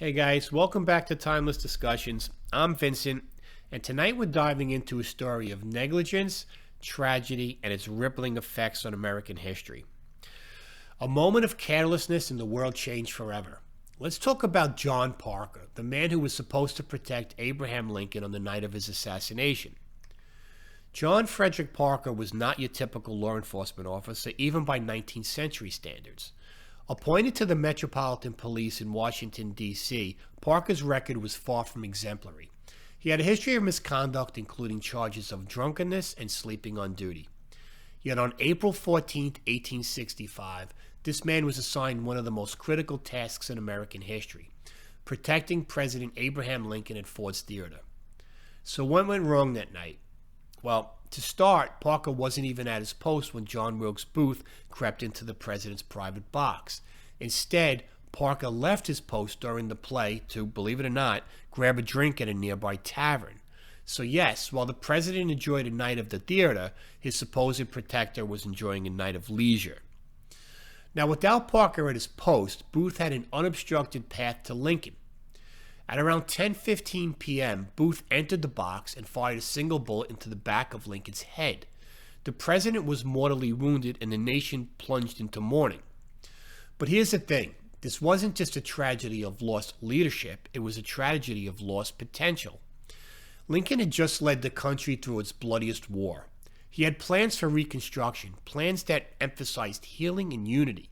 Hey guys, welcome back to Timeless Discussions. I'm Vincent, and tonight we're diving into a story of negligence, tragedy, and its rippling effects on American history. A moment of carelessness and the world changed forever. Let's talk about John Parker, the man who was supposed to protect Abraham Lincoln on the night of his assassination. John Frederick Parker was not your typical law enforcement officer, even by 19th century standards. Appointed to the Metropolitan Police in Washington, D.C., Parker's record was far from exemplary. He had a history of misconduct, including charges of drunkenness and sleeping on duty. Yet on April 14, 1865, this man was assigned one of the most critical tasks in American history, protecting President Abraham Lincoln at Ford's Theater. So what went wrong that night? Well, to start, Parker wasn't even at his post when John Wilkes Booth crept into the president's private box. Instead, Parker left his post during the play to, believe it or not, grab a drink at a nearby tavern. So yes, while the president enjoyed a night of the theater, his supposed protector was enjoying a night of leisure. Now, without Parker at his post, Booth had an unobstructed path to Lincoln. At around 10:15 p.m., Booth entered the box and fired a single bullet into the back of Lincoln's head. The president was mortally wounded and the nation plunged into mourning. But here's the thing. This wasn't just a tragedy of lost leadership, it was a tragedy of lost potential. Lincoln had just led the country through its bloodiest war. He had plans for Reconstruction, plans that emphasized healing and unity.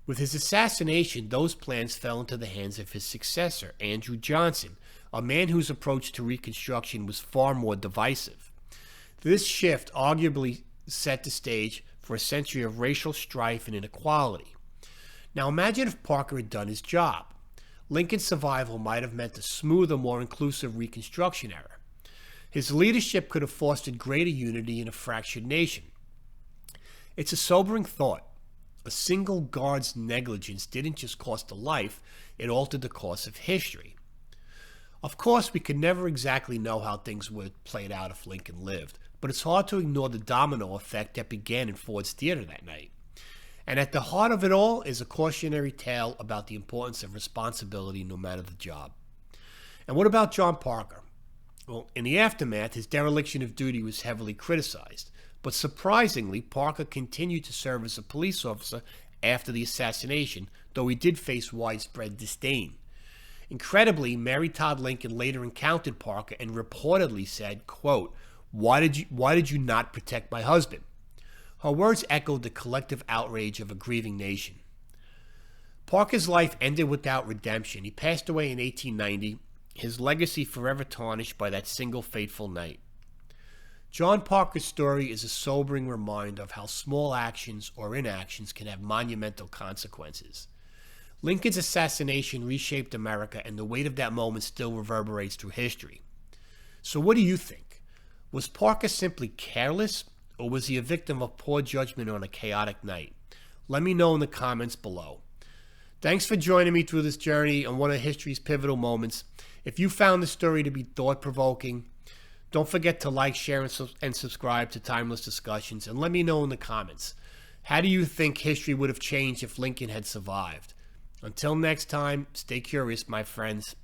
With his assassination, those plans fell into the hands of his successor, Andrew Johnson, a man whose approach to Reconstruction was far more divisive. This shift arguably set the stage for a century of racial strife and inequality. Now imagine if Parker had done his job. Lincoln's survival might have meant a smoother, more inclusive Reconstruction era. His leadership could have fostered greater unity in a fractured nation. It's a sobering thought. A single guard's negligence didn't just cost a life, it altered the course of history. Of course, we could never exactly know how things would have played out if Lincoln lived, but it's hard to ignore the domino effect that began in Ford's Theater that night. And at the heart of it all is a cautionary tale about the importance of responsibility no matter the job. And what about John Parker? Well, in the aftermath, his dereliction of duty was heavily criticized. But surprisingly, Parker continued to serve as a police officer after the assassination, though he did face widespread disdain. Incredibly, Mary Todd Lincoln later encountered Parker and reportedly said, quote, why did you not protect my husband? Her words echoed the collective outrage of a grieving nation. Parker's life ended without redemption. He passed away in 1890, his legacy forever tarnished by that single fateful night. John Parker's story is a sobering reminder of how small actions or inactions can have monumental consequences. Lincoln's assassination reshaped America, and the weight of that moment still reverberates through history. So what do you think? Was Parker simply careless, or was he a victim of poor judgment on a chaotic night? Let me know in the comments below. Thanks for joining me through this journey on one of history's pivotal moments. If you found the story to be thought-provoking, don't forget to like, share, and subscribe to Timeless Discussions, and let me know in the comments. How do you think history would have changed if Lincoln had survived? Until next time, stay curious, my friends.